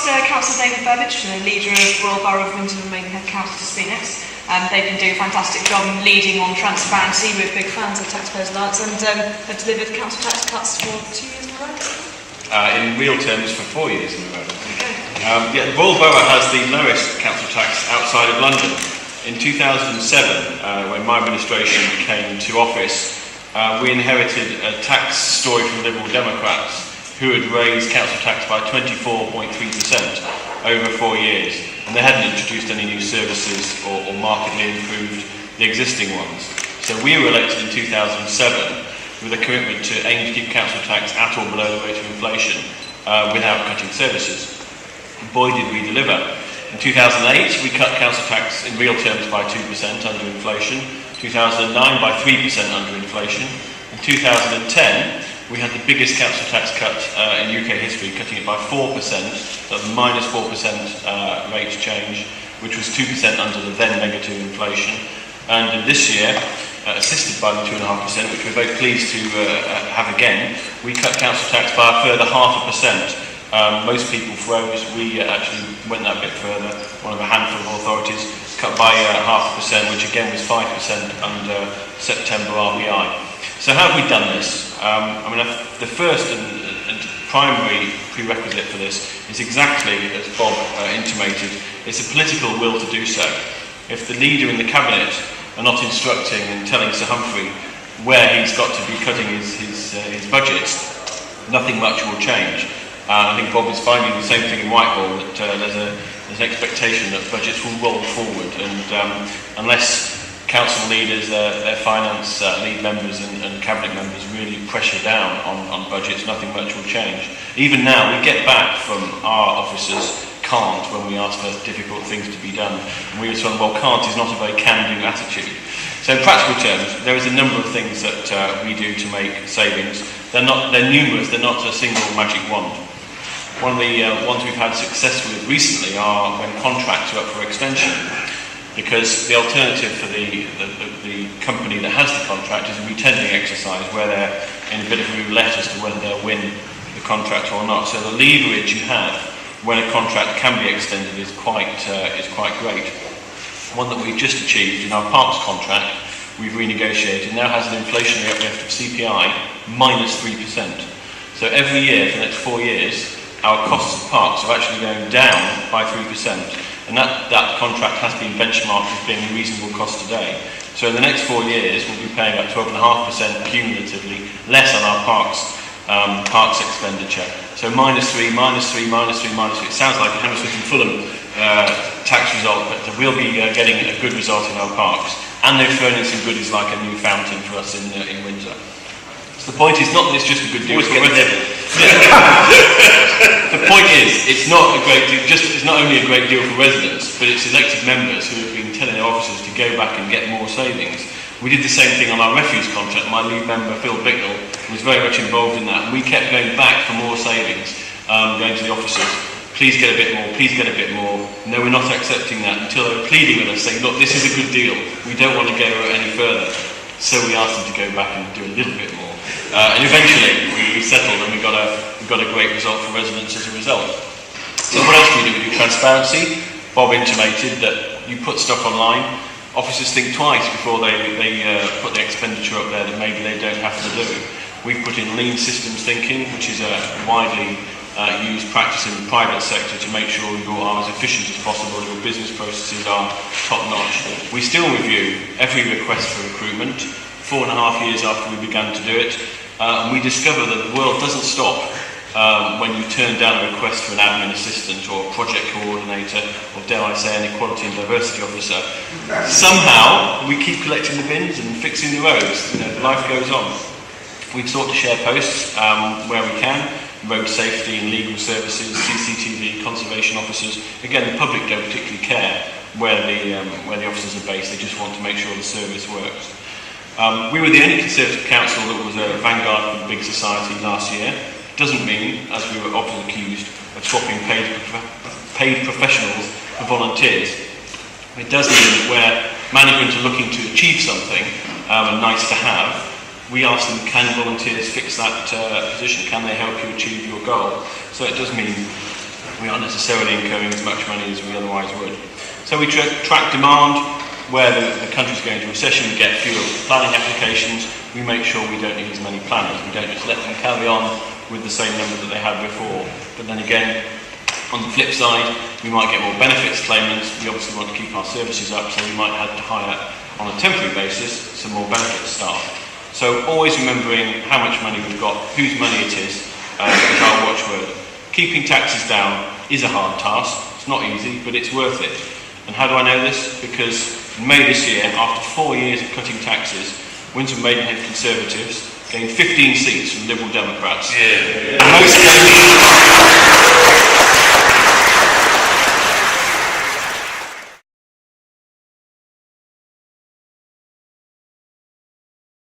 asked Councillor David Burbage, the leader of Royal Borough of Windsor and Maidenhead Council, to speak next. They've been doing a fantastic job in leading on transparency. We're big fans of Taxpayers Alliance and have delivered council tax cuts for 2 years in a row. In real terms, for 4 years in a row. The Royal Borough has the lowest council tax outside of London. In 2007, when my administration came to office, we inherited a tax story from Liberal Democrats who had raised council tax by 24.3% over 4 years, and they hadn't introduced any new services or markedly improved the existing ones. So we were elected in 2007 with a commitment to aim to keep council tax at or below the rate of inflation without cutting services. Boy, did we deliver. In 2008, we cut council tax in real terms by 2% under inflation, 2009 by 3% under inflation. In 2010, we had the biggest council tax cut in UK history, cutting it by 4%, so the minus 4% rate change, which was 2% under the then negative inflation. And this year, assisted by the 2.5%, which we're very pleased to have again, we cut council tax by a further 0.5%. Most people froze. We actually went that bit further. One of a handful of authorities cut by 0.5%, which again was 5% under September RPI. So how have we done this? The first and primary prerequisite for this is exactly as Bob intimated. It's a political will to do so. If the leader in the cabinet are not instructing and telling Sir Humphrey where he's got to be cutting his budgets, nothing much will change. I think Bob is finding the same thing in Whitehall, that there's an expectation that budgets will roll forward, and unless council leaders, their finance lead members and cabinet members really pressure down on budgets, nothing much will change. Even now, we get back from our officers can't when we ask for difficult things to be done. And we respond, well, can't is not a very can-do attitude. So in practical terms, there is a number of things that we do to make savings. They're numerous, they're not a single magic wand. One of the ones we've had success with recently are when contracts are up for extension, because the alternative for the company that has the contract is a retendering exercise where they're in a bit of a roulette as to whether they'll win the contract or not. So the leverage you have when a contract can be extended is quite great. One that we've just achieved in our parks contract, we've renegotiated, now has an inflationary uplift of CPI minus 3%. So every year for the next 4 years, our costs of parks are actually going down by 3%. And that contract has been benchmarked as being a reasonable cost today. So in the next 4 years, we'll be paying about 12.5% cumulatively less on our parks expenditure. So minus 3, minus 3, minus 3, minus 3. It sounds like a Hammersmith and Fulham tax result, but we'll be getting a good result in our parks. And they've thrown in some goodies like a new fountain for us in Windsor. So the point is not that it's just a good deal. The point is, it's not a great deal. It's not only a great deal for residents, but it's elected members who have been telling their officers to go back and get more savings. We did the same thing on our refuse contract. My lead member, Phil Bicknell, was very much involved in that. And we kept going back for more savings, going to the officers. Please get a bit more, please get a bit more. No, we're not accepting that, until they were pleading with us, saying, look, this is a good deal. We don't want to go any further. So we asked them to go back and do a little bit more. And eventually we settled, and we got a great result for residents as a result. So what else do? We do transparency. Bob intimated that you put stuff online, officers think twice before they put the expenditure up there that maybe they don't have to do. We've put in lean systems thinking, which is a widely used practice in the private sector to make sure you are as efficient as possible, your business processes are top-notch. We still review every request for recruitment, 4.5 years after we began to do it, and we discover that the world doesn't stop when you turn down a request for an admin assistant or a project coordinator, or dare I say an equality and diversity officer. Somehow we keep collecting the bins and fixing the roads. Life goes on. We've sought to share posts where we can. Road safety and legal services, CCTV, conservation officers. Again, the public don't particularly care where the officers are based. They just want to make sure the service works. We were the only Conservative council that was a vanguard for the big society last year. Doesn't mean, as we were often accused, of swapping paid professionals for volunteers. It does mean that where management are looking to achieve something and nice to have, we ask them, can volunteers fix that position? Can they help you achieve your goal? So it does mean we aren't necessarily incurring as much money as we otherwise would. So we track demand. Where the country's going into recession, we get fewer planning applications. We make sure we don't need as many planners. We don't just let them carry on with the same number that they had before. But then again, on the flip side, we might get more benefits claimants. We obviously want to keep our services up, so we might have to hire, on a temporary basis, some more benefits staff. So always remembering how much money we've got, whose money it is our watchword. Keeping taxes down is a hard task. It's not easy, but it's worth it. And how do I know this? Because in May this year, after 4 years of cutting taxes, Windsor and Maidenhead Conservatives gained 15 seats from Liberal Democrats. Yeah.